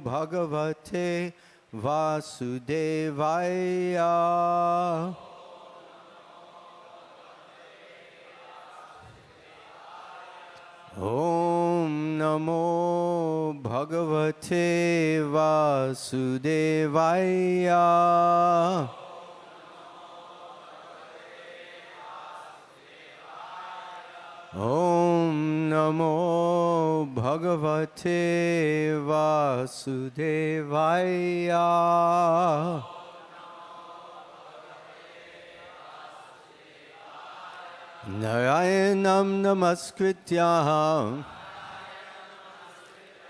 Bhagavate Vasudevaya. Om Namo Bhagavate Vasudevaya. Om Namo Bhagavate Vasudevaya. Narayanam namaskrityam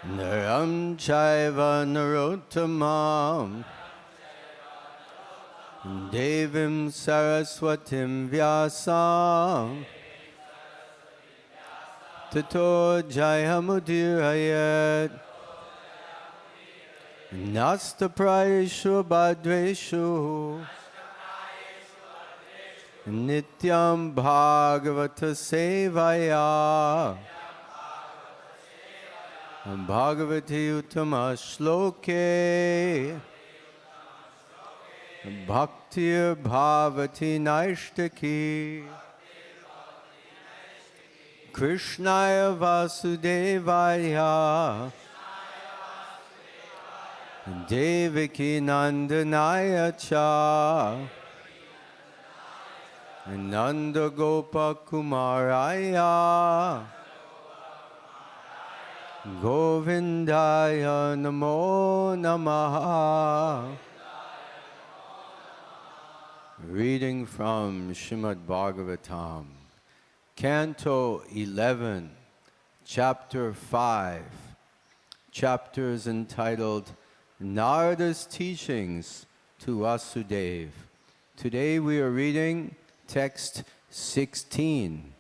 Naram chaiva narottamam Devim saraswatim vyasam Tato jayamudirayat Nasta prayeshu badreshu Nityam Bhagavata Sevaya Bhagavati Uttama Shloke Bhaktir Bhavati Naishtaki Krishnaya Vasudevaya Devaki Nandanaya Cha Nanda Gopa Kumaraya Govindaya Namo Namaha. Reading from Srimad Bhagavatam, Canto 11, Chapter 5, chapters entitled Narada's Teachings to Vasudeva. Today we are reading text 16.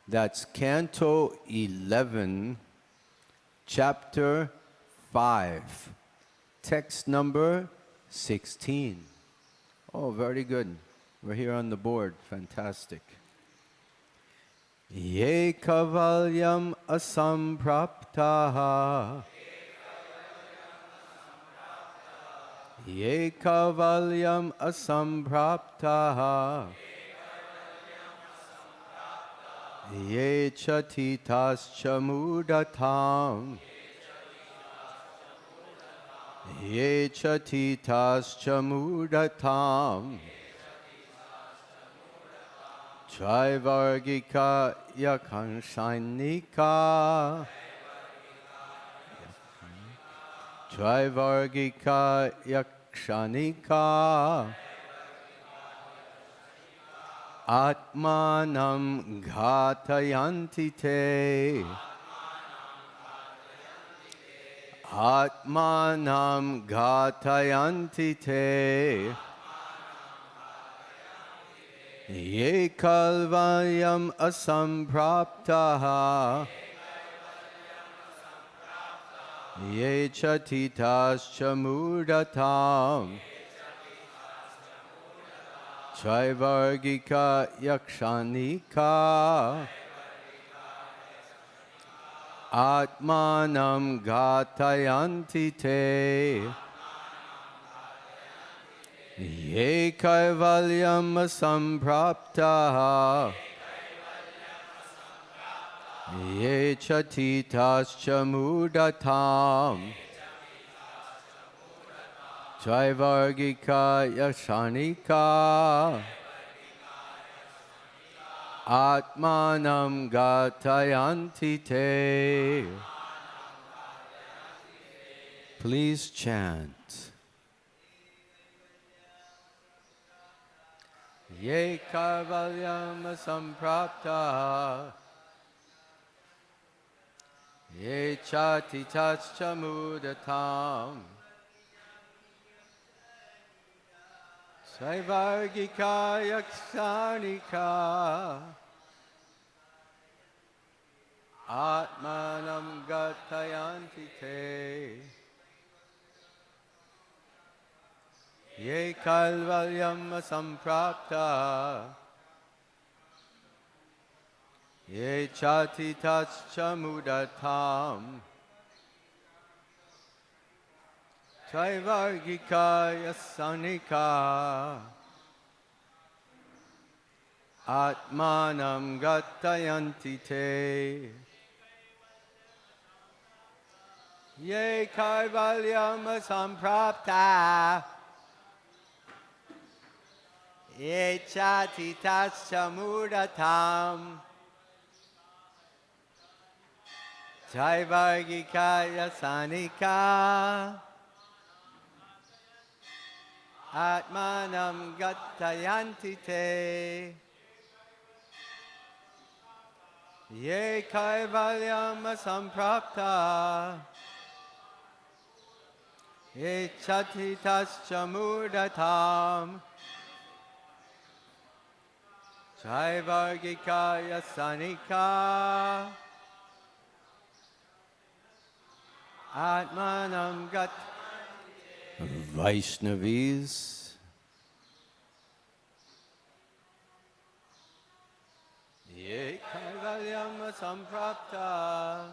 That's Canto 11, Chapter 5, text number 16. Oh, very good. We're here on the board. Fantastic. Ye kavalyam asampraptaha Ye kavalyam asampraptaha Ye chatitascha mudatam Ye chatitascha mudatam Traivargika yakanshainika Traivargika yakshanika Atmanam ghatayanti te Atmanam ghatayanti te Ye kalvayam asampraptaha Ye chatitascha mudatam Traivargika yakshanika Atmanam ghatayanti te Ye kaivalyam asampraptaha Ye chatitascha mudatam Traivargika yakshanika Atmanam ghatayanti te. Please chant. Ye kavalyam samprapta Ye chatitascha mudatam Saivargika yaksanika Atmanam gatayanti te Ye kalvalyam samprapta Ye chatitascha mudatam Traivargikaya Sanika Atmanam Gatayanti Te Ye Kaivalyam Samprapta Ye Chatitascha Mudatam Traivargikaya Sanika Atmanam Gatayanti Te Ye Kaivalyam Samprapta Ye Chatitascha Mudatam Traivargikaya Sanika Atmanam Gat Vaishnavis. Ye Kaivalyam Samprapta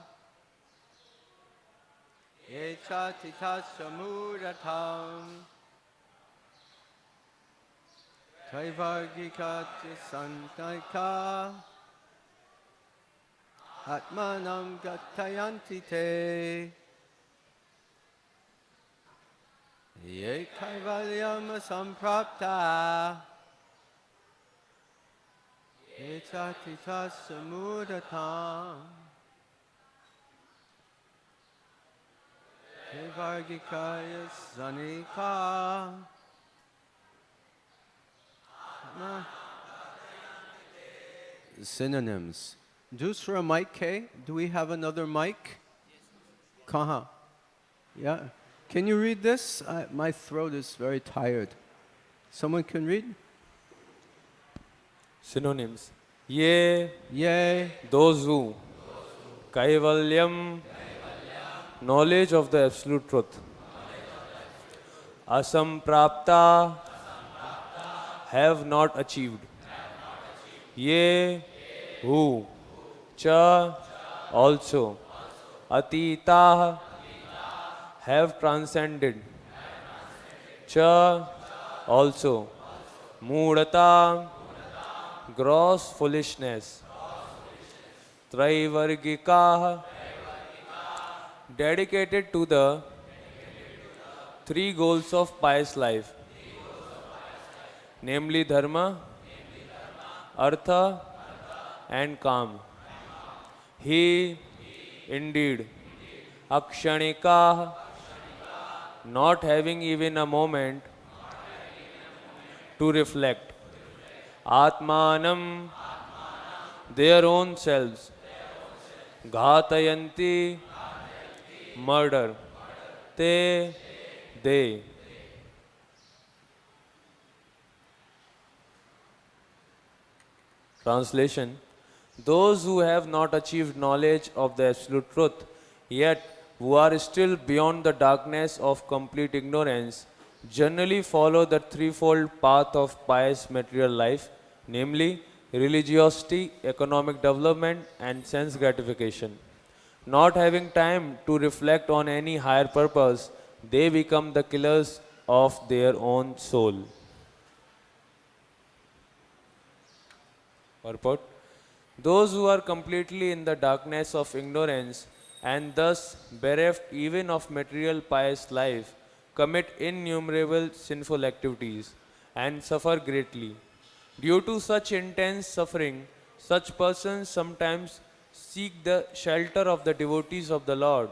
Ye Chatitascha Mudatam Traivargikaya Santaika Atmanam Gatayanti Te Ye Kaivalyam Samprapta Ye Chatitascha Mudatam Traivargikaya Sanika Synonyms. Dusra mic K. Do we have another mic? Kaha. Yeah. Can you read this? My throat is very tired. Someone can read? Synonyms. Ye, Yea, those who, Kaivalyam, knowledge of the absolute truth. Asamprapta, have not achieved. Ye, who, cha, also. Atita, have transcended. Cha, also. Mudata, gross foolishness. Traivargika, dedicated to the three goals of pious life, namely dharma, artha, and kam. He, indeed, akshanika, not having even a moment to reflect. Atmanam, their own selves. Ghatayanti, murder. Te, they. Translation. Those who have not achieved knowledge of the absolute truth, yet who are still beyond the darkness of complete ignorance, generally follow the threefold path of pious material life, namely religiosity, economic development, and sense gratification. Not having time to reflect on any higher purpose, they become the killers of their own soul. Purport. Those who are completely in the darkness of ignorance and thus bereft even of material pious life commit innumerable sinful activities and suffer greatly. Due to such intense suffering, such persons sometimes seek the shelter of the devotees of the Lord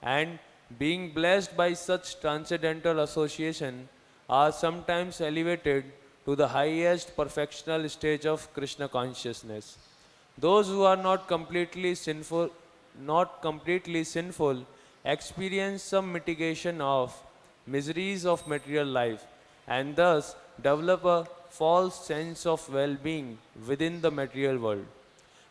and, being blessed by such transcendental association, are sometimes elevated to the highest perfectional stage of Krishna consciousness. Those who are not completely sinful experience some mitigation of miseries of material life and thus develop a false sense of well-being within the material world.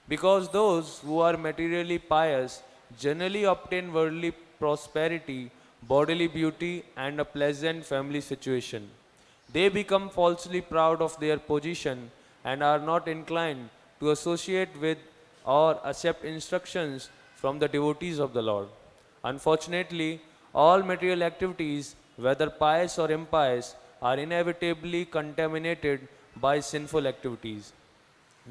Because those who are materially pious generally obtain worldly prosperity, bodily beauty, and a pleasant family situation. They become falsely proud of their position and are not inclined to associate with or accept instructions from the devotees of the Lord. Unfortunately, all material activities whether pious or impious, are inevitably contaminated by sinful activities.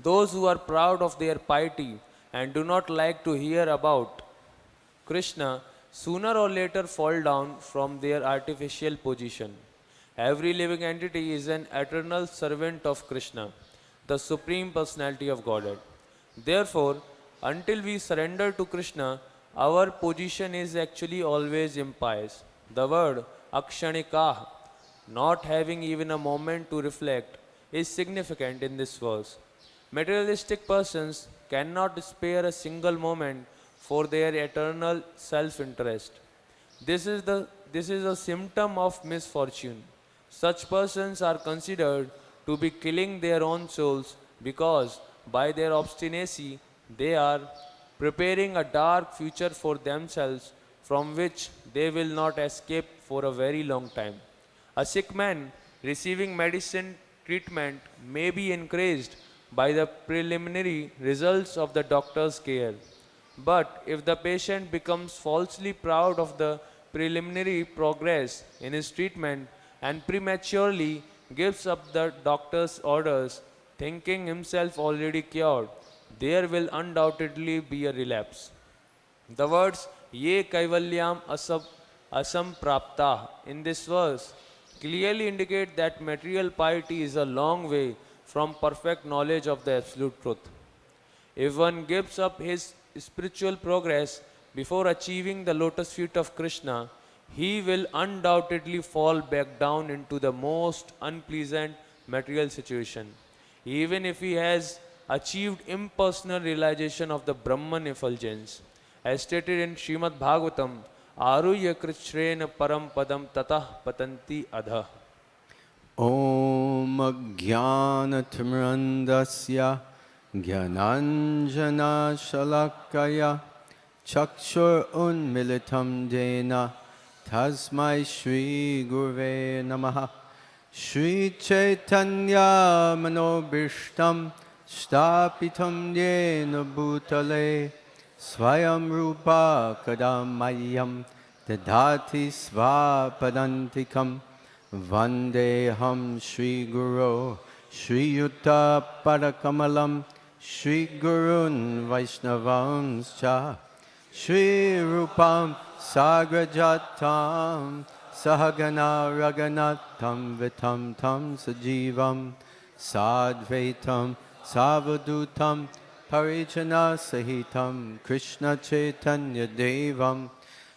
Those who are proud of their piety and do not like to hear about Krishna sooner or later fall down from their artificial position. Every living entity is an eternal servant of Krishna, the Supreme Personality of Godhead. Therefore, until we surrender to Krishna, our position is actually always impious. The word akshanikah, not having even a moment to reflect, is significant in this verse. Materialistic persons cannot spare a single moment for their eternal self-interest. This is a symptom of misfortune. Such persons are considered to be killing their own souls because by their obstinacy they are preparing a dark future for themselves from which they will not escape for a very long time. A sick man receiving medicine treatment may be encouraged by the preliminary results of the doctor's care. But if the patient becomes falsely proud of the preliminary progress in his treatment and prematurely gives up the doctor's orders, thinking himself already cured, there will undoubtedly be a relapse. The words ye kaivalyam asam prapta in this verse clearly indicate that material piety is a long way from perfect knowledge of the absolute truth. If one gives up his spiritual progress before achieving the lotus feet of Krishna, he will undoubtedly fall back down into the most unpleasant material situation. Even if he has achieved impersonal realization of the Brahman effulgence, as stated in Srimad Bhagavatam, Aruya Krishrena Param Padam Tatah Patanti Adha. Om Jnanatimrandasya Jnananjana Shalakaya Chakshur Unmilitam Dena Tasmai Shri Gurve Namaha Shri Chaitanya Manobishtam Stapitam Yena Bhutale Swayam Rupa Kadamayam Dadati Svapadantikam Vandeham Shri Guru Shri Yuta Padakamalam Shri Gurun Vaishnavamscha Shri Rupam Sagrajatam Sahagana Raganatam Vitam Tam Sajivam Sadvaitam Savadutam Parijana Sahitam Krishna Chaitanya Devam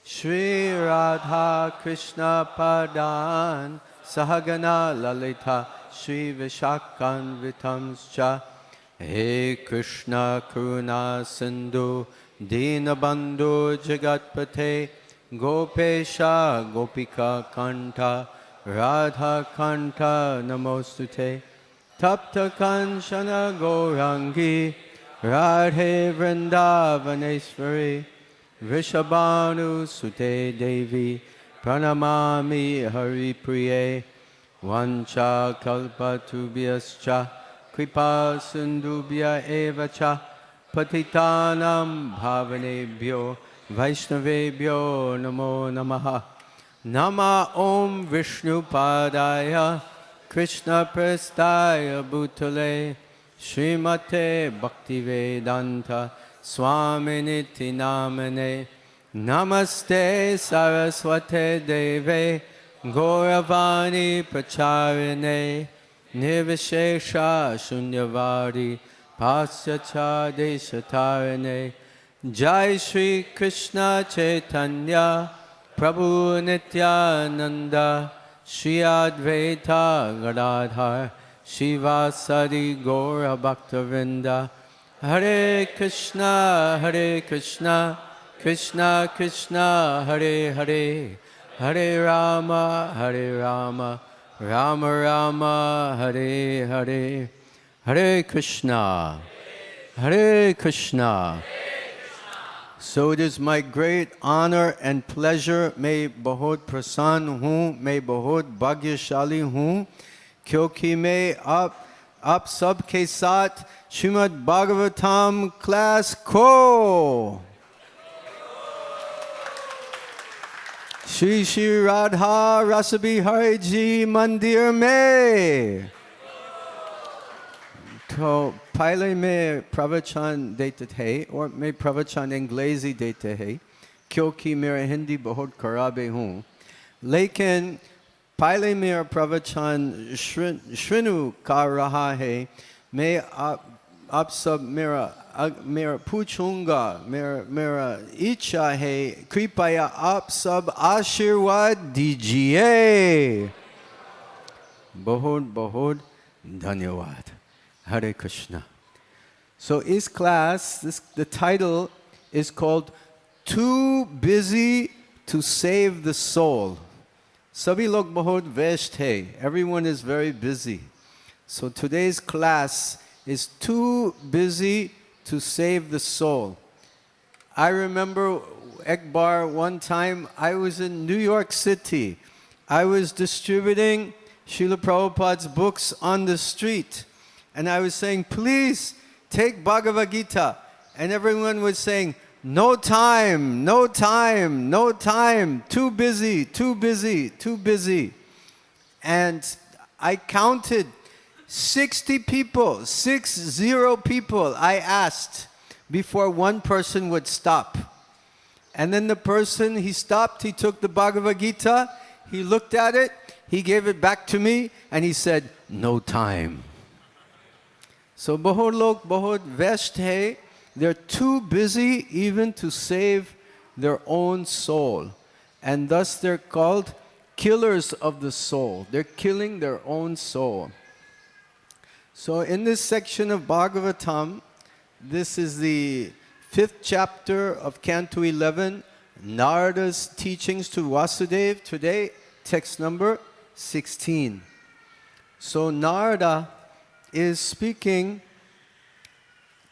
Shri Radha Krishna Padan Sahagana Lalita Shri Vishakan Vitamscha He Krishna Karuna Sindhu Dinabandhu Jagatpate Gopesha Gopika Kanta Radha Kanta Namostute Tapta Kanchana Gaurangi Radhe Vrindavaneshwari Vrishabhanu Sute Devi Pranamami Hari Priye Vancha Kalpatubhyascha Kripa Sindubhya Evacha Patitanam Bhavanebhyo Vaishnavebhyo Namo Namaha Nama Om Vishnu Padaya Krishna Prestaya Bhutale Srimate Bhaktivedanta Swami Niti Namane Namaste Saraswate Deve Gauravani Pracharine Nirvishesha Shunyavadi Pasyacha Deshatarine Jai Shri Krishna Chaitanya Prabhu Nityananda Shri Advaita Gadadhar Shivasadi Gaura Bhaktavinda Hare Krishna Krishna Krishna Hare Hare Hare Rama Rama Rama Hare Hare Hare Krishna Hare Krishna. So it is my great honor and pleasure, मैं बहुत प्रसन्न हूँ, मैं बहुत भाग्यशाली हूँ, क्योंकि मैं आप सब के साथ श्रीमद् भागवतम क्लास को Shri Shri Radha Rasbihari Ji Mandir Mein. तो पहले मैं प्रवचन देते थे और मैं प्रवचन अंग्रेजी देते हैं क्योंकि मेरा हिंदी बहुत खराब हूँ लेकिन पहले मेरा प्रवचन श्रीनु कर रहा है मैं आप सब मेरा पूछूंगा मेरा इच्छा है कृपया आप सब आशीर्वाद दीजिए बहुत बहुत धन्यवाद Hare Krishna. So this class, the title is called Too Busy to Save the Soul. Sabhi log bahut व्यस्त hai. Everyone is very busy. So today's class is Too Busy to Save the Soul. I remember Ekbar one time I was in New York City. I was distributing Srila Prabhupada's books on the street. And I was saying, please take Bhagavad-gita. And everyone was saying, no time, no time, no time, too busy, too busy, too busy. And I counted 60 people, 60 people I asked before one person would stop. And then the person, he stopped, he took the Bhagavad-gita, he looked at it, he gave it back to me, and he said, no time. So bahut log bahut व्यस्त hai. They're too busy even to save their own soul. And thus they're called killers of the soul. They're killing their own soul. So in this section of Bhagavatam, this is the 5th chapter of Canto 11, Narada's teachings to Vasudeva. Today, text number 16. So Narada is speaking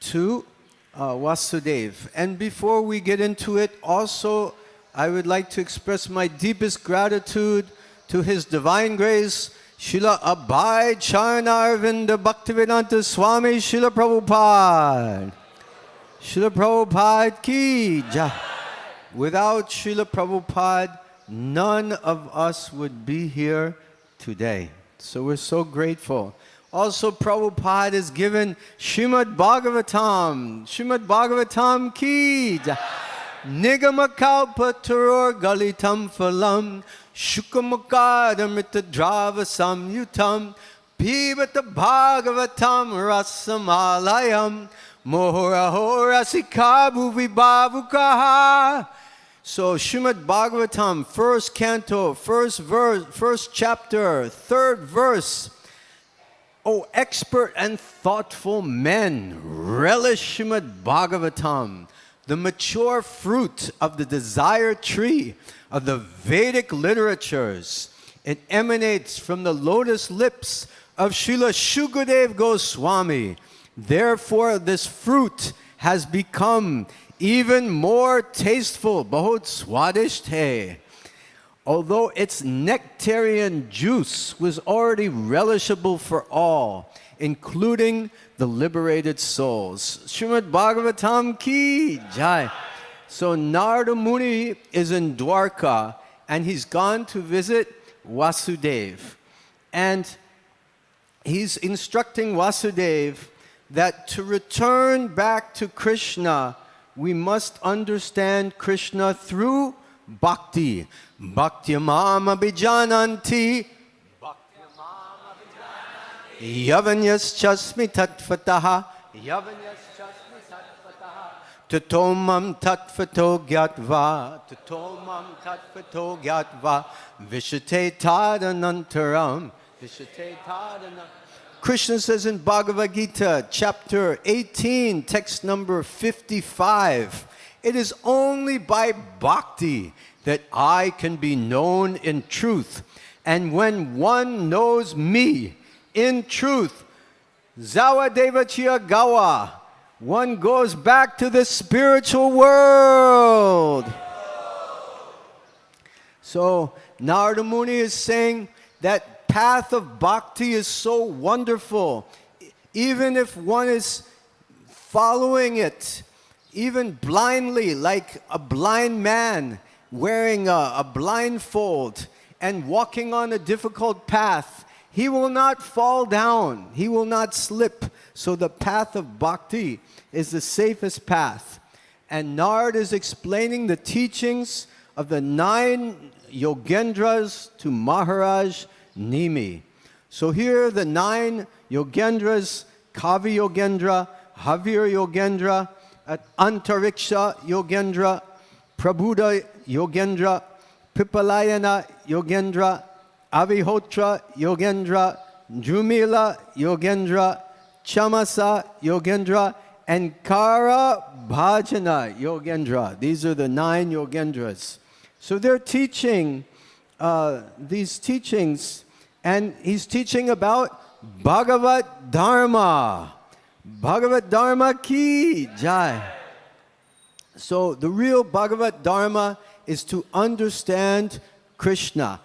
to Vasudeva. And before we get into it, also I would like to express my deepest gratitude to His Divine Grace, Srila Abhay Charanavinda Bhaktivedanta Swami Srila Prabhupada. Srila Prabhupada ki jai. Without Srila Prabhupada, none of us would be here today. So we're so grateful. Also, Prabhupada has given Srimad Bhagavatam. Srimad Bhagavatam ki jai. Nigamakaupa turor galitam phalam shukamakadamrita drava samyutam pibata Bhagavatam rasamalayam mohorahora sikabu vibhavukaha. So Srimad Bhagavatam, 1st canto, 1st verse, 1st chapter, 3rd verse. O expert and thoughtful men, relish Srimad Bhagavatam, the mature fruit of the desire tree of the Vedic literatures. It emanates from the lotus lips of Srila Shukadeva Goswami. Therefore, this fruit has become even more tasteful. Bahut swadisht hai. Although its nectarian juice was already relishable for all, including the liberated souls. Srimad Bhagavatam ki jai. So Narada Muni is in Dwarka and he's gone to visit Vasudeva. And he's instructing Vasudeva that to return back to Krishna, we must understand Krishna through bhakti. Bhakti mama bijananti yavanyas chasmi tatfataha tatomam tatfato gyatva vishate tadanantaram vishate tadanantaram. Krishna says in Bhagavad-gita, chapter 18, text number 55, it is only by bhakti that I can be known in truth. And when one knows me in truth, Zawadevachya Gawa, one goes back to the spiritual world. So Narada Muni is saying that path of bhakti is so wonderful. Even if one is following it, even blindly, like a blind man, wearing a blindfold and walking on a difficult path, he will not fall down. He will not slip. So the path of bhakti is the safest path. And Nard is explaining the teachings of the 9 Yogendras to Maharaj Nimi. So here are the 9 Yogendras: Kavi Yogendra, Havir Yogendra, Antariksha Yogendra, Prabhuda Yogendra, Pipalayana Yogendra, Avihotra Yogendra, Jumila Yogendra, Chamasa Yogendra, and Kara Bhajana Yogendra. These are the 9 Yogendras. So they're teaching these teachings, and he's teaching about Bhagavat Dharma. Bhagavat Dharma ki jai. So the real Bhagavat Dharma is to understand Krishna.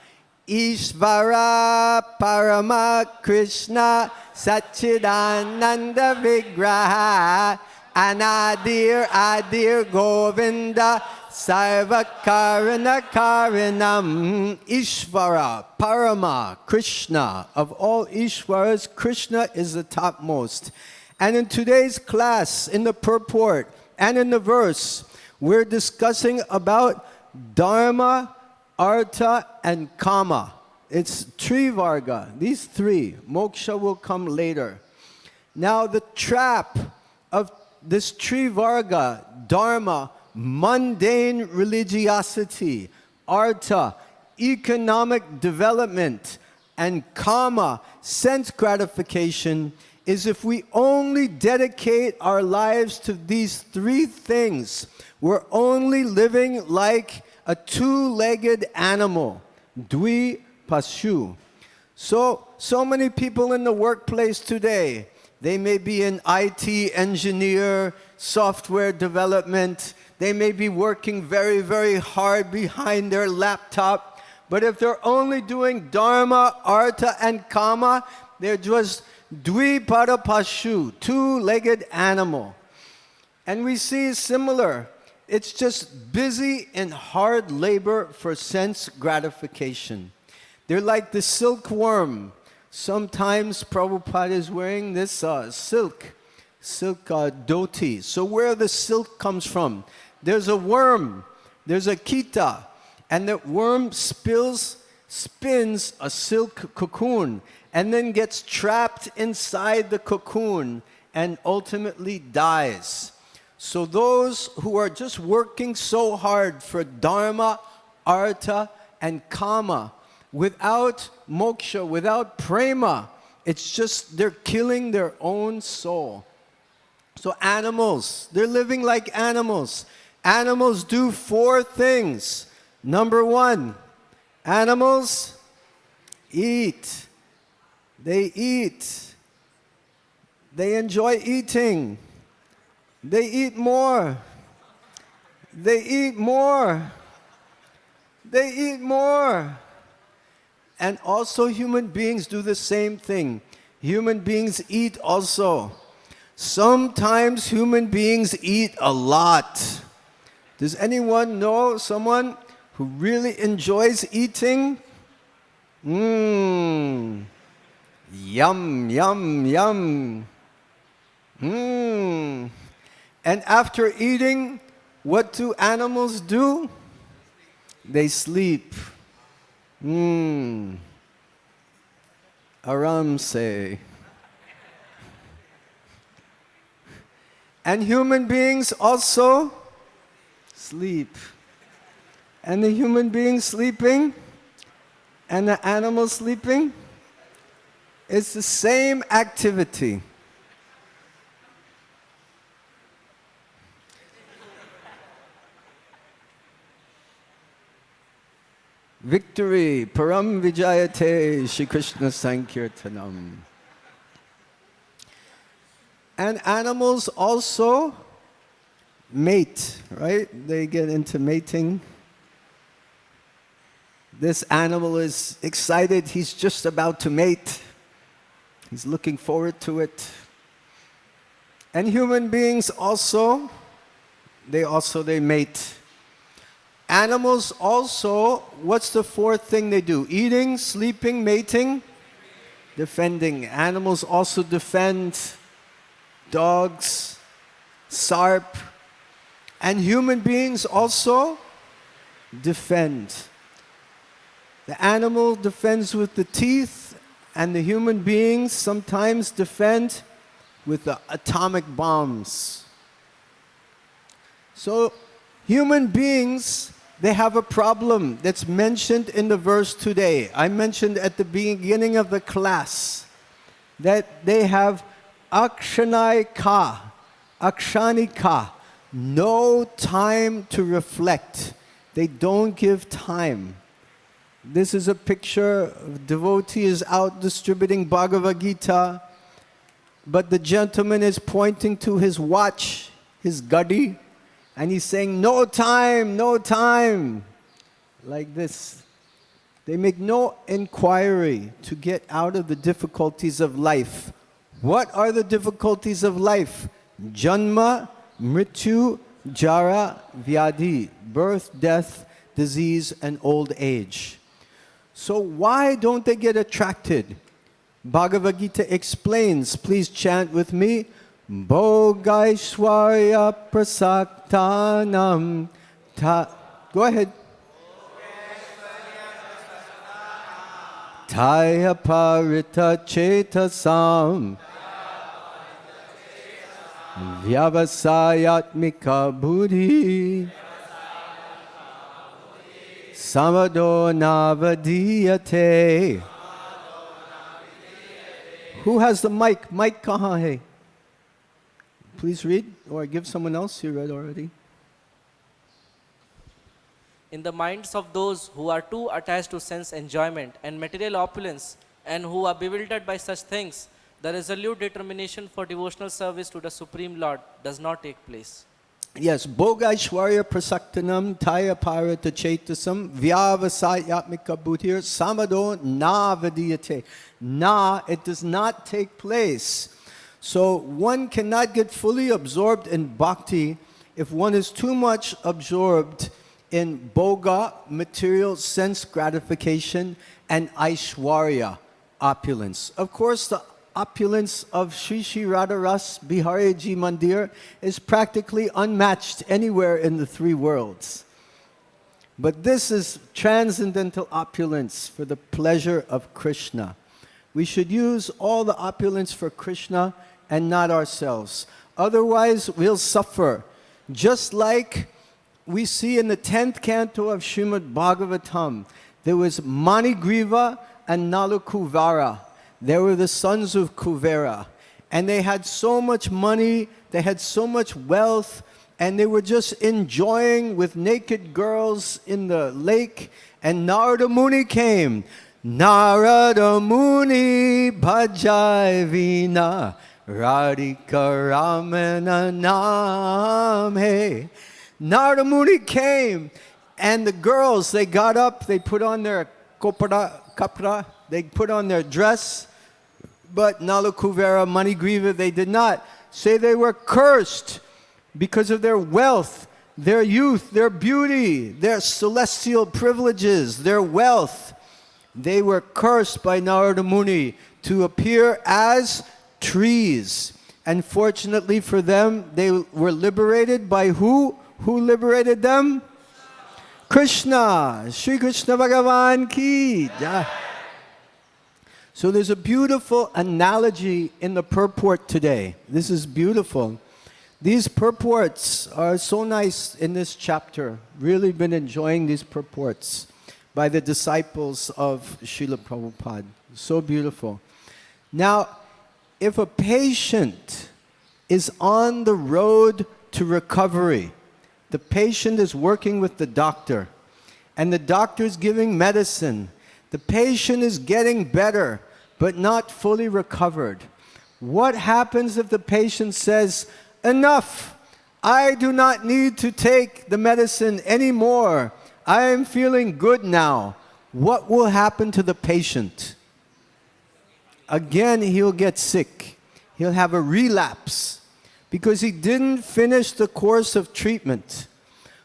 Ishvara Parama Krishna Satchidananda Vigraha Anadir Adir Govinda Sarvakarana Karanam. Ishvara Parama Krishna. Of all Ishvaras, Krishna is the topmost. And in today's class, in the purport and in the verse, we're discussing about Dharma, Artha, and Kama. It's Trivarga, these 3. Moksha will come later. Now the trap of this Trivarga, Dharma, mundane religiosity, Artha, economic development, and Kama, sense gratification, is if we only dedicate our lives to these 3 things, we're only living like a 2-legged animal, dvi pashu. So many people in the workplace today, they may be an IT engineer, software development, they may be working very, very hard behind their laptop, but if they're only doing Dharma, Artha, and Kama, they're just dvipada pashu, 2-legged animal. And we see similar. It's just busy in hard labor for sense gratification. They're like the silkworm. Sometimes Prabhupada is wearing this silk dhoti. So where the silk comes from? There's a worm, there's a kita, and that worm spins a silk cocoon and then gets trapped inside the cocoon and ultimately dies. So those who are just working so hard for Dharma, Artha, and Kama, without moksha, without prema, it's just they're killing their own soul. So animals, they're living like animals. Animals do 4 things. Number 1, animals eat. They eat. They enjoy eating. They eat more. They eat more. They eat more. And also human beings do the same thing. Human beings eat also. Sometimes human beings eat a lot. Does anyone know someone who really enjoys eating? Yum, yum, yum. And after eating, what do animals do? They sleep. Aram se. And human beings also sleep. And the human being sleeping and the animal sleeping, it's the same activity. Victory, Param Vijayate, Shri Krishna Sankirtanam. And animals also mate, right? They get into mating. This animal is excited, he's just about to mate. He's looking forward to it. And human beings also, they mate. Animals also, what's the fourth thing they do? Eating, sleeping, mating, defending. Animals also defend. Dogs, sarp, and human beings also defend. The animal defends with the teeth, and the human beings sometimes defend with the atomic bombs. So, human beings, they have a problem that's mentioned in the verse today. I mentioned at the beginning of the class that they have akshanika, no time to reflect. They don't give time. This is a picture of devotees out distributing Bhagavad-gita, but the gentleman is pointing to his watch, his gadi, and he's saying, no time, no time, like this. They make no inquiry to get out of the difficulties of life. What are the difficulties of life? Janma, mrityu, jara, vyadhi, birth, death, disease, and old age. So why don't they get attracted? Bhagavad-gita explains, please chant with me, Bhogaishwarya prasaktanam go ahead. Taya parita chetasam vyavasayatmika buddhi samado navadiyate. Who has the mic? Mic kahan hai? Please read, or give someone else. You read already. In the minds of those who are too attached to sense enjoyment and material opulence, and who are bewildered by such things, the resolute determination for devotional service to the Supreme Lord does not take place. Yes, Bhogaishwarya prasaktanam taya parita chetasam vyavasayatmika buddhir samado navadiyate. Na, it does not take place. So one cannot get fully absorbed in bhakti if one is too much absorbed in bhoga, material sense gratification, and aishwarya, opulence. Of course, the opulence of SriSriRadhaRasbihariTemple Mandir is practically unmatched anywhere in the three worlds. But this is transcendental opulence for the pleasure of Krishna. We should use all the opulence for Krishna and not ourselves. Otherwise, we'll suffer. Just like we see in the 10th canto of Srimad Bhagavatam, there was Manigriva and Nalakuvara. They were the sons of Kuvera. And they had so much money, they had so much wealth, and they were just enjoying with naked girls in the lake. And Narada Muni came. Narada Muni bhajai vina radhika ramana namhe. Narada Muni came, and the girls, they got up, they put on their kapra, they put on their dress, but Nalakuvera, Manigriva, they did not. Say they were cursed because of their wealth, their youth, their beauty, their celestial privileges, their wealth. They were cursed by Narada Muni to appear as trees. And fortunately for them, they were liberated by who? Who liberated them? Krishna. Shri Krishna Bhagavan ki jai. So there's a beautiful analogy in the purport today. This is beautiful. These purports are so nice in this chapter. Really been enjoying these purports by the disciples of Srila Prabhupada. So beautiful. Now, if a patient is on the road to recovery, the patient is working with the doctor, and the doctor is giving medicine. The patient is getting better, but not fully recovered. What happens if the patient says, enough, I do not need to take the medicine anymore. I am feeling good now. What will happen to the patient? Again, he'll get sick. He'll have a relapse because he didn't finish the course of treatment.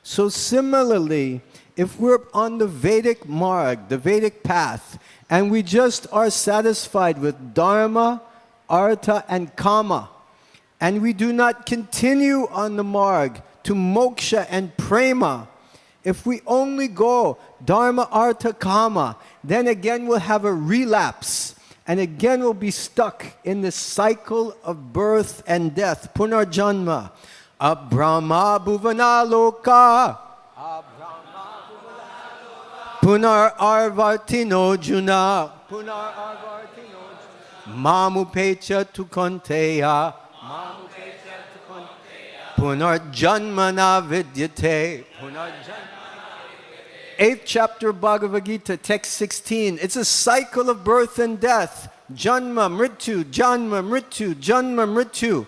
So similarly, if we're on the Vedic marg, the Vedic path, and we just are satisfied with dharma, artha, and kama, and we do not continue on the marg to moksha and prema, if we only go dharma, artha, kama, then again we'll have a relapse. And again we'll be stuck in this cycle of birth and death. Punarjanma. Abrahma bhuvana loka. Punar arvartino juna. Punar arvartino juna. Mamupecha tukonteya. Mamupecha tukonteya. Punar janmana vidyate. Punar janmana. 8th chapter Bhagavad-gita, text 16. It's a cycle of birth and death. Janma, mrityu, janma, mrityu, janma, mrityu.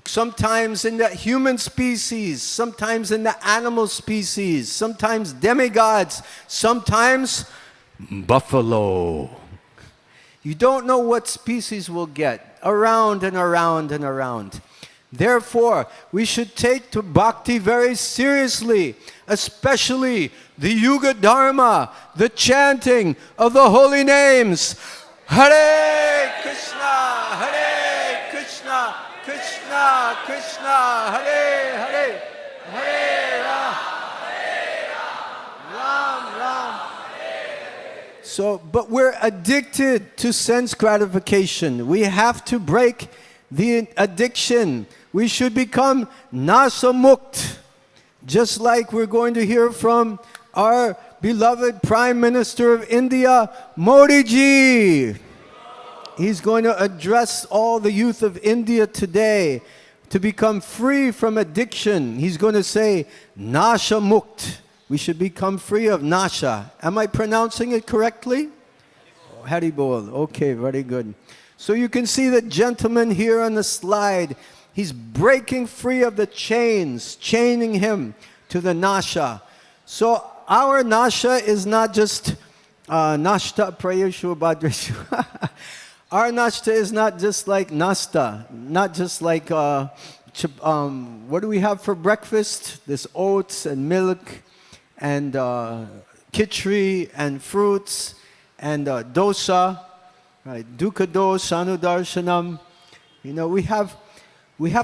Sometimes in the human species, sometimes in the animal species, sometimes demigods, sometimes buffalo. You don't know what species we'll get. Around and around and around. Therefore, we should take to bhakti very seriously, especially the Yuga Dharma, the chanting of the holy names. Hare Krishna, Hare Krishna, Krishna Krishna, Hare Hare, Hare Ram, Ram Ram. So, but we're addicted to sense gratification. We have to break the addiction. We should become nasamukt. Just like we're going to hear from our beloved Prime Minister of India, Modi ji. He's going to address all the youth of India today to become free from addiction. He's going to say, Nasha Mukt. We should become free of Nasha. Am I pronouncing it correctly? Hare Bol. Okay, very good. So you can see the gentleman here on the slide. He's breaking free of the chains, chaining him to the Nasha. So our Nasha is not just Nashta Prayeshu Bhadreshu. Our Nashta is not just like Nasta, not just like, what do we have for breakfast? There's oats and milk and khichdi and fruits and dosa, right? Dukkha dosa, anudarshanam. You know, we have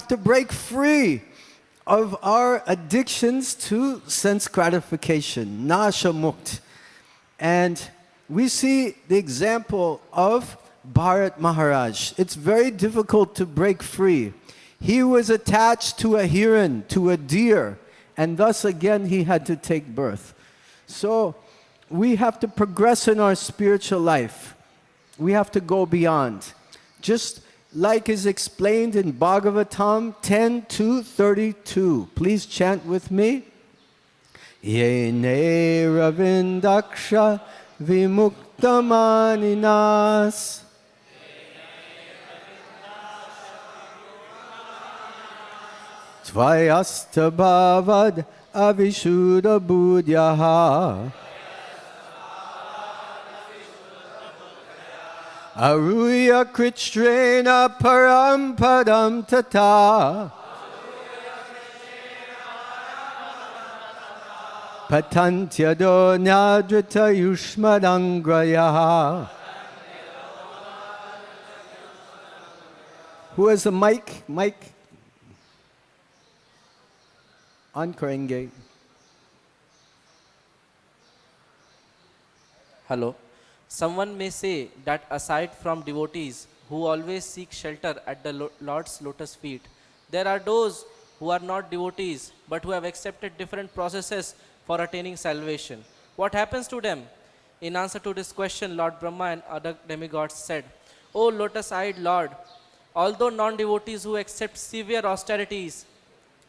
to break free of our addictions to sense gratification, nasha mukt. And we see the example of Bharat Maharaj. It's very difficult to break free. He was attached to a heron, to a deer, and thus again he had to take birth. So we have to progress in our spiritual life. We have to go beyond. Just like is explained in Bhagavatam 10:2-32. Please chant with me. Yene ravindaksha vimuktamaninas. Tvayasta bhavad avishuddha buddhyaha. Aruya kritrena param padam tata. Patantyado nyadrita yushmadangraya. Who has a mic? Mic? On Karenge. Hello. Someone may say that aside from devotees who always seek shelter at the Lord's lotus feet, there are those who are not devotees but who have accepted different processes for attaining salvation. What happens to them? In answer to this question, Lord Brahma and other demigods said, O lotus-eyed Lord, although non-devotees who accept severe austerities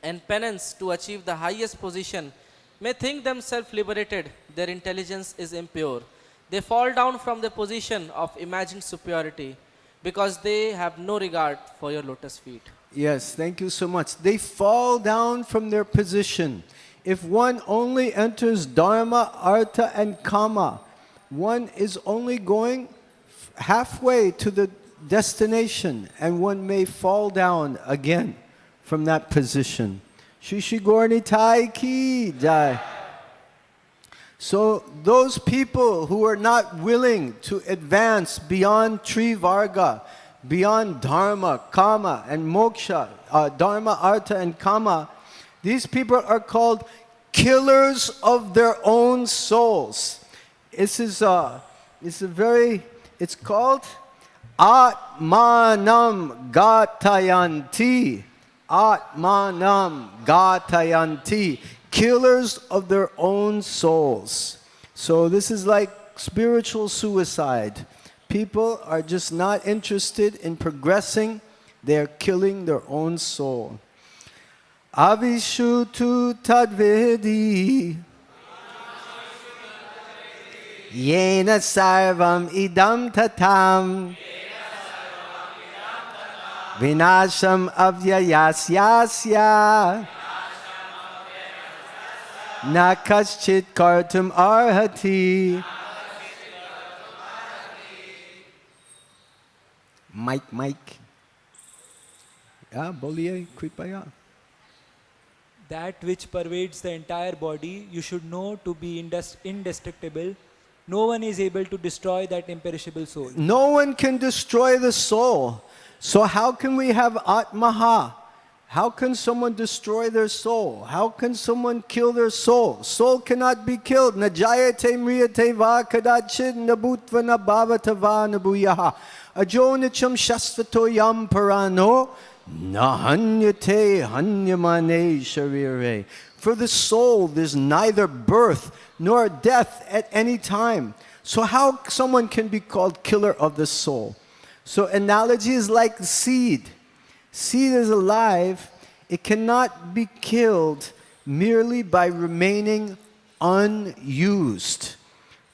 and penance to achieve the highest position may think themselves liberated, their intelligence is impure. They fall down from the position of imagined superiority because they have no regard for your lotus feet. Yes, thank you so much. They fall down from their position. If one only enters dharma, artha, and kama, one is only going halfway to the destination and one may fall down again from that position. Shri Shri Gaur Nitai ki jai. So those people who are not willing to advance beyond Trivarga, beyond Dharma, Kama, and Moksha, Dharma, Artha, and Kama, these people are called killers of their own souls. It's called Atmanam Gatayanti. Atmanam Gatayanti. Killers of their own souls. So this is like spiritual suicide. People are just not interested in progressing. They are killing their own soul. Avishutu tadvedi Yena sarvam idam tatam Vinasham avyayasyasya Na kaschit kartum arhati. Mike. Yeah, boliye, kripaya. That which pervades the entire body, you should know to be indestructible. No one is able to destroy that imperishable soul. No one can destroy the soul. So how can we have Atmaha? How can someone destroy their soul? How can someone kill their soul? Soul cannot be killed. Najayate mriyate va kadachid nabhutva nabhavata va nabuyaha. Ajo nicham shastvato yam parano nahanyate hanyamane sharire. For the soul, there's neither birth nor death at any time. So how someone can be called killer of the soul? So analogy is like seed. Seed is alive. It cannot be killed merely by remaining unused.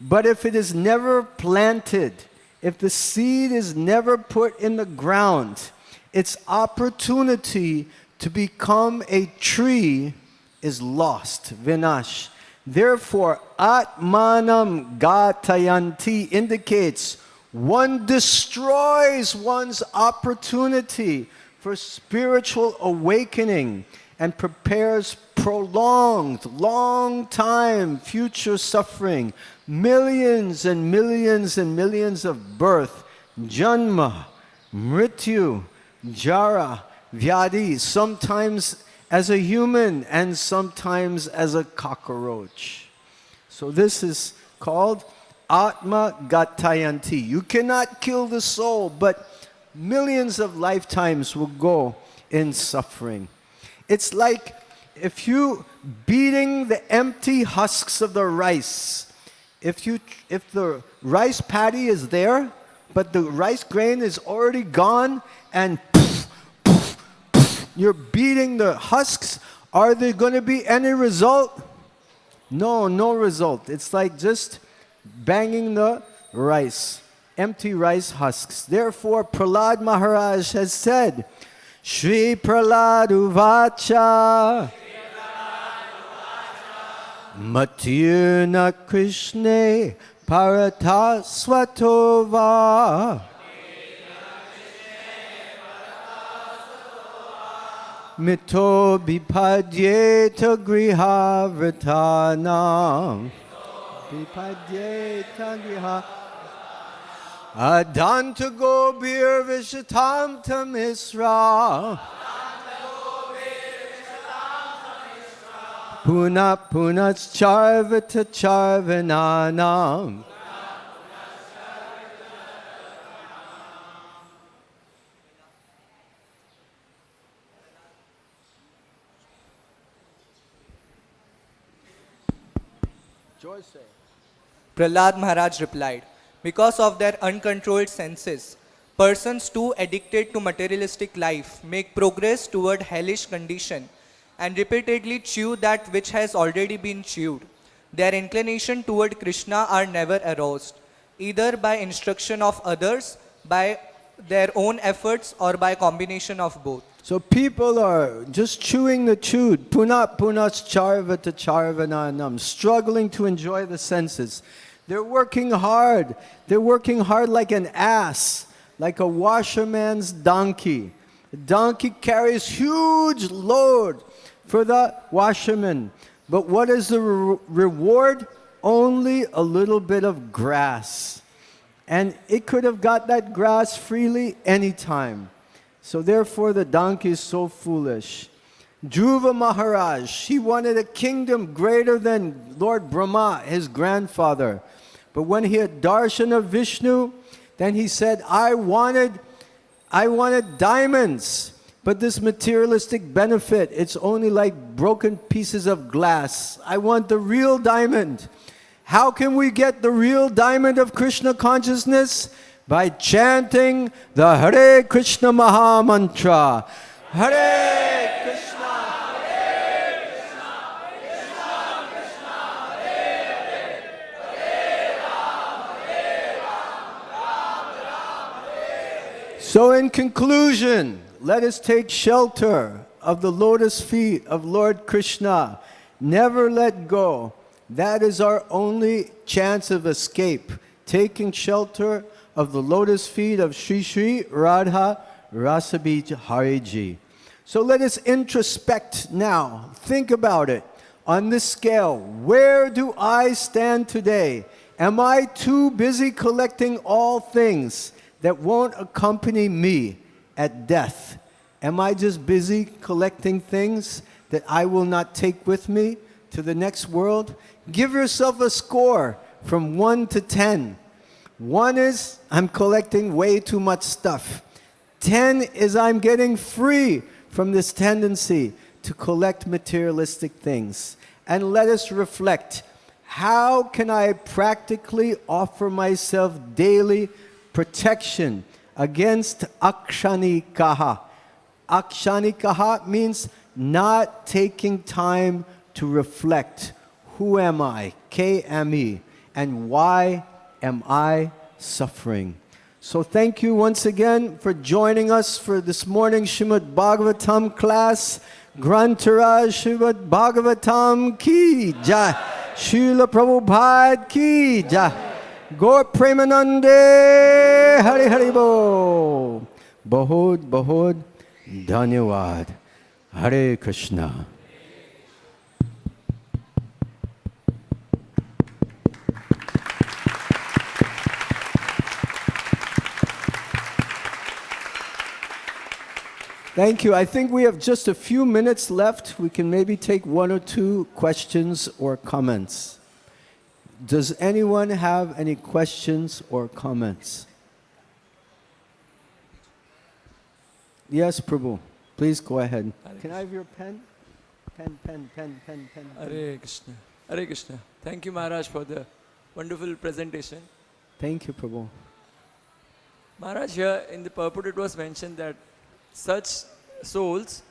But if it is never planted, if the seed is never put in the ground, its opportunity to become a tree is lost, vinash. Therefore, Atmanam Gatayanti indicates one destroys one's opportunity for spiritual awakening and prepares prolonged, long time future suffering, millions and millions and millions of birth, janma, mrityu, jara, vyadi, sometimes as a human and sometimes as a cockroach. So this is called Atma Gatayanti. You cannot kill the soul, but millions of lifetimes will go in suffering. It's like if you beating the empty husks of the rice. If the rice paddy is there, but the rice grain is already gone, and you're beating the husks, are there going to be any result? No result. It's like just banging the rice, empty rice husks. Therefore, Prahlad Maharaj has said, Shri Prahlad Uvacha Matirna Krishne Parata Swatova Mito Bipadyeta Griha Vritana Bipadyeta Griha Adanta Gobir Vishatam Tamisra Puna Punas Charvata Charvananam. Prahlad Maharaj replied, because of their uncontrolled senses, persons too addicted to materialistic life make progress toward hellish condition and repeatedly chew that which has already been chewed. Their inclination toward Krishna are never aroused, either by instruction of others, by their own efforts, or by combination of both. So people are just chewing the chewed, punas charvata charvananam, struggling to enjoy the senses. They're working hard. They're working hard like an ass, like a washerman's donkey. The donkey carries huge load for the washerman. But what is the reward? only a little bit of grass. And it could have got that grass freely anytime. So therefore the donkey is so foolish. Dhruva Maharaj, he wanted a kingdom greater than Lord Brahma, his grandfather. But when he had darshan of Vishnu, then he said, I wanted diamonds. But this materialistic benefit, it's only like broken pieces of glass. I want the real diamond. How can we get the real diamond of Krishna consciousness? By chanting the Hare Krishna Maha Mantra. Hare Krishna, Hare Krishna, Krishna Krishna, Hare Hare, Hare Rama, Hare Rama, Rama Rama, Hare Hare. So in conclusion, let us take shelter of the lotus feet of Lord Krishna. Never let go. That is our only chance of escape. Taking shelter of the lotus feet of SriSriRadhaRasbihariTemple. So let us introspect now. Think about it. On this scale, where do I stand today? Am I too busy collecting all things that won't accompany me at death? Am I just busy collecting things that I will not take with me to the next world? Give yourself a score from 1 to 10. 1 is I'm collecting way too much stuff. 10 is I'm getting free from this tendency to collect materialistic things. And let us reflect, how can I practically offer myself daily protection against akshanikaha? Akshanikaha means not taking time to reflect. Who am I? K-M-E. And why am I suffering? So thank you once again for joining us for this morning's Srimad Bhagavatam class. Grantaraj Srimad Bhagavatam ki jai. Srila Prabhupada ki jai. Gaur Premanande Hari Hari Bo. Bahud Bahud Dhanyavad. Hare Krishna. Thank you. I think we have just a few minutes left. We can maybe take 1 or 2 questions or comments. Does anyone have any questions or comments? Yes, Prabhu. Please go ahead. Can I have your pen? Pen. Hare Krishna. Hare Krishna. Thank you, Maharaj, for the wonderful presentation. Thank you, Prabhu. Maharaj, here in the purport it was mentioned that such souls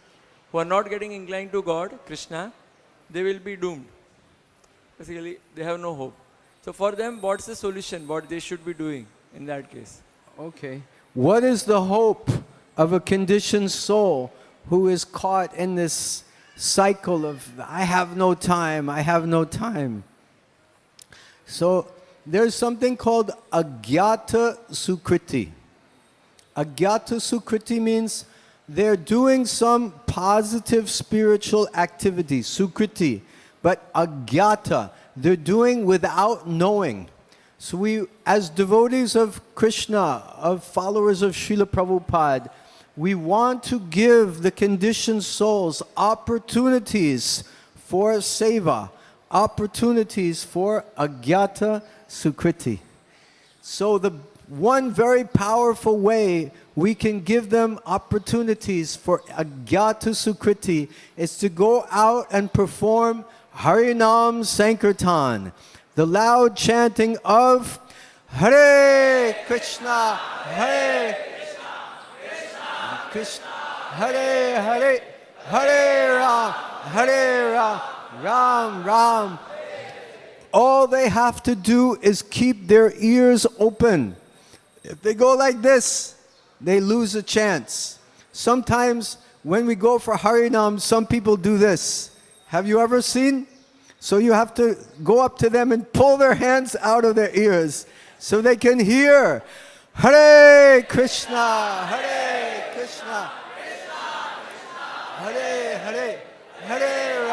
who are not getting inclined to God, Krishna, they will be doomed. Basically, they have no hope. So for them, what's the solution? What they should be doing in that case? Okay. What is the hope of a conditioned soul who is caught in this cycle of, I have no time, I have no time? So there's something called agyata sukriti. Agyata sukriti means they're doing some positive spiritual activity, sukriti, but agyata, they're doing without knowing. So we, as devotees of Krishna, of followers of Srila Prabhupada, we want to give the conditioned souls opportunities for seva, opportunities for agyata sukriti. So the one very powerful way we can give them opportunities for agyata sukriti is to go out and perform Harinam Sankirtan, the loud chanting of Hare Krishna, Hare Krishna, Hare Hare, Hare Ram, Hare Ram, Ram Ram. All they have to do is keep their ears open. If they go like this, they lose a chance. Sometimes when we go for Harinam, some people do this. Have you ever seen? So you have to go up to them and pull their hands out of their ears so they can hear Hare Krishna, Hare Krishna, Hare Hare, Hare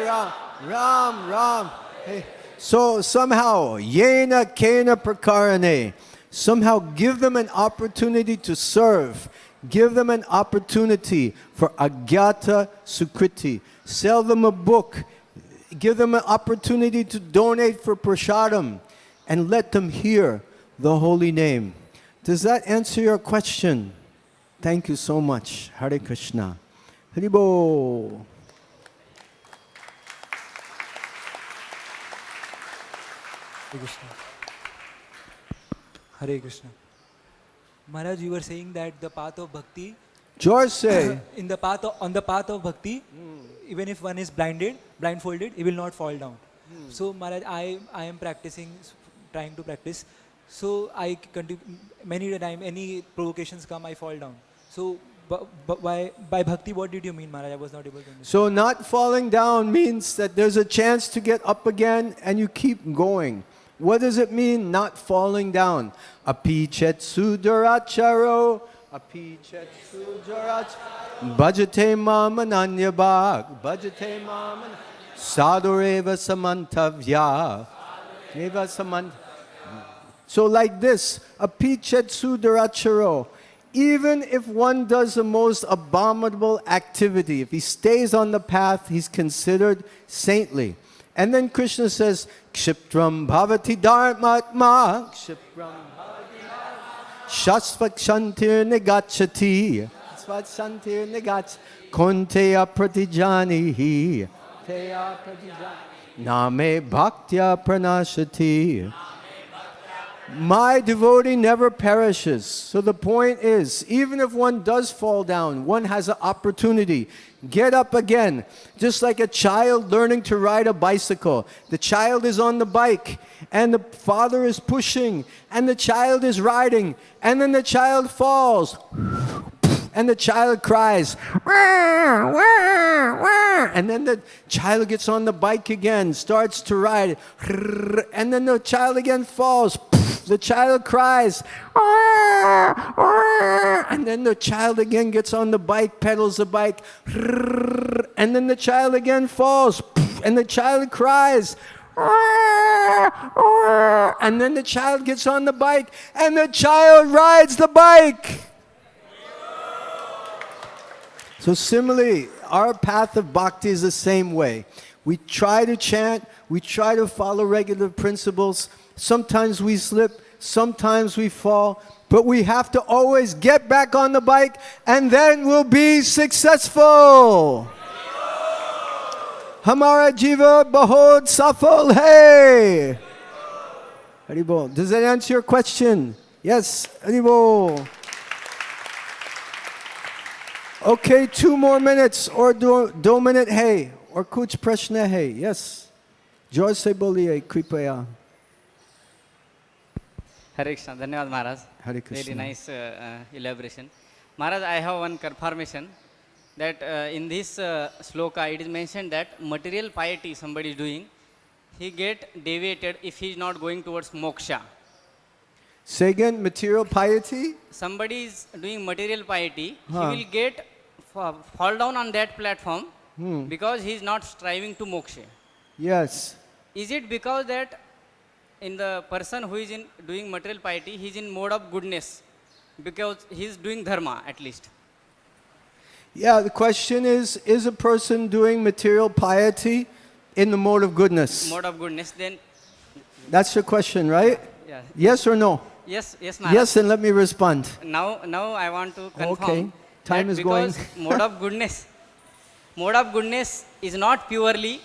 Ram, Ram Ram. Hey. So somehow, yena kena prakarane, somehow give them an opportunity to serve. Give them an opportunity for agyata sukriti. Sell them a book. Give them an opportunity to donate for prasadam. And let them hear the holy name. Does that answer your question? Thank you so much. Hare Krishna. Haribo. Hare Krishna. Hare Krishna. Maharaj, you were saying that the path of bhakti, George say. on the path of bhakti, even if one is blindfolded, he will not fall down. So Maharaj, I am trying to practice. So I continue, many times, any provocations come, I fall down. So by bhakti, what did you mean, Maharaj? I was not able to understand. So not falling down means that there's a chance to get up again and you keep going. What does it mean, not falling down? Api chetsu duracharo, api chetsu duracharo, bhajate mamananya bhag, bhajate maman, sadureva samantavya, eva samant. So like this, api chetsu duracharo, even if one does the most abominable activity, if he stays on the path, he's considered saintly. And then Krishna says, Kshiptram bhavati dharmatma, Kshiptram bhavati dharmatma, Shasvakshantir negachati, Shasvakshantir negach, Konteya pratijanihi, Teya pratijanihi, Name bhaktya pranashati. My devotee never perishes. So the point is, even if one does fall down, one has an opportunity. Get up again. Just like a child learning to ride a bicycle. The child is on the bike, and the father is pushing, and the child is riding, and then the child falls. And the child cries, wah, wah, wah. And then the child gets on the bike again, starts to ride, and then the child again falls. The child cries, wah, wah. And then the child again gets on the bike, pedals the bike, and then the child again falls, and the child cries, and then the child gets on the bike, and the child rides the bike. So similarly, our path of bhakti is the same way. We try to chant, we try to follow regular principles. Sometimes we slip, sometimes we fall, but we have to always get back on the bike, and then we'll be successful. Hamara jiva bahod safal hai. Haribol. Does that answer your question? Yes. Haribol. Okay, 2 more minutes or 2 minute hai or kuch prashna hai. Yes. George se boliye kripaya. Hare Krishna, Dhanyavad Maharaj. Hare Krishna. Very nice elaboration. Maharaj, I have one confirmation that in this sloka it is mentioned that material piety somebody is doing, he get deviated if he is not going towards moksha. Say again, material piety? Somebody is doing material piety, he will get fall down on that platform because he is not striving to moksha. Yes. Is it because that in the person who is in doing material piety, he is in mode of goodness because he is doing dharma at least? Yeah, the question is a person doing material piety in the mode of goodness? Mode of goodness, then That's your question, right? yeah. Yes or no? Yes, Maharaj. Yes, and let me respond. Now I want to confirm Okay. Time that is going. because mode of goodness is not purely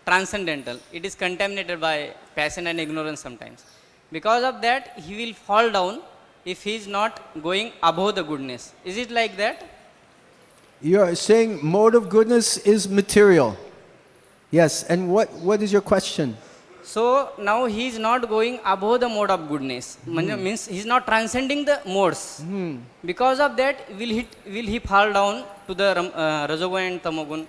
transcendental. It is contaminated by passion and ignorance sometimes. Because of that, he will fall down if he is not going above the goodness. Is it like that? You're saying mode of goodness is material. Yes, and what is your question? So now he is not going above the mode of goodness. Means he is not transcending the modes. Because of that, will he fall down to the Rajogun and Tamogun?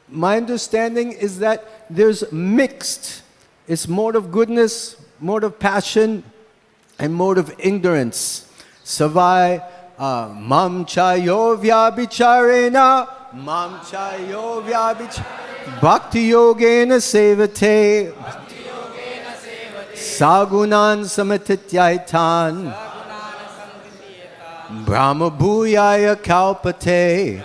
My understanding is that there's mixed. It's mode of goodness, mode of passion, and mode of ignorance. Savai mam chayo vyabicharena, mam chayo vyabicharena, bhakti yogena sevate. Sagunan samatityaitan Brahma bhuyaya kalpate.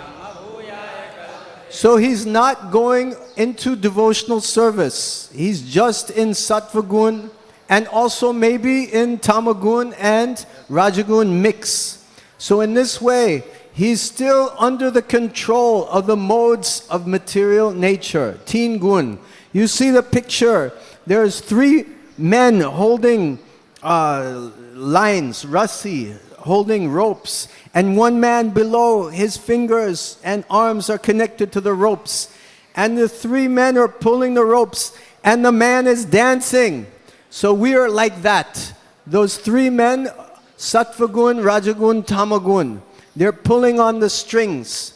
So he's not going into devotional service. He's just in sattva gun and also maybe in tamagun and rajagun mix. So in this way, he's still under the control of the modes of material nature, teen gun. You see the picture. There's 3 men holding lines, rasi, holding ropes, and 1 man below, his fingers and arms are connected to the ropes, and the 3 men are pulling the ropes, and the man is dancing. So we are like that. Those 3 men, sattvagun, rajagun, tamagun, they're pulling on the strings.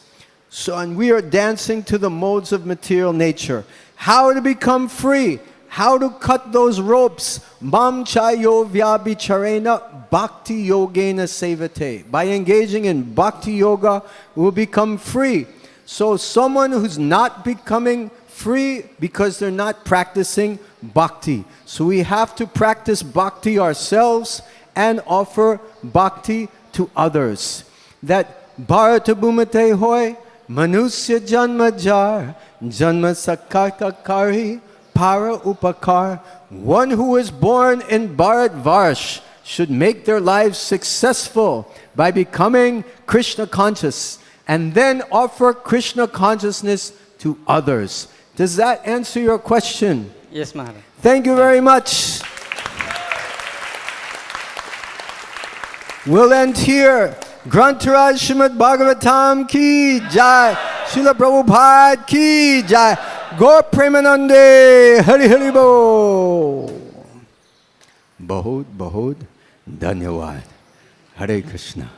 So, and we are dancing to the modes of material nature. How to become free? How to cut those ropes? Mam chayo vyabhicharena bhakti yogena sevate. By engaging in bhakti yoga, we will become free. So someone who's not becoming free because they're not practicing bhakti. So we have to practice bhakti ourselves and offer bhakti to others. That bharata bhumate hoy manusya janma jar janma sakakari para upakar. One who is born in Bharatvarsh should make their lives successful by becoming Krishna conscious and then offer Krishna consciousness to others. Does that answer your question? Yes, Maharaj. Thank you very much. We'll end here. Grantaraj Srimad Bhagavatam ki jai. Srila Prabhupada ki jai. Gaur Premanande Hari Hari Bo. Bahut Bahut Dhanyavad. Hare Krishna.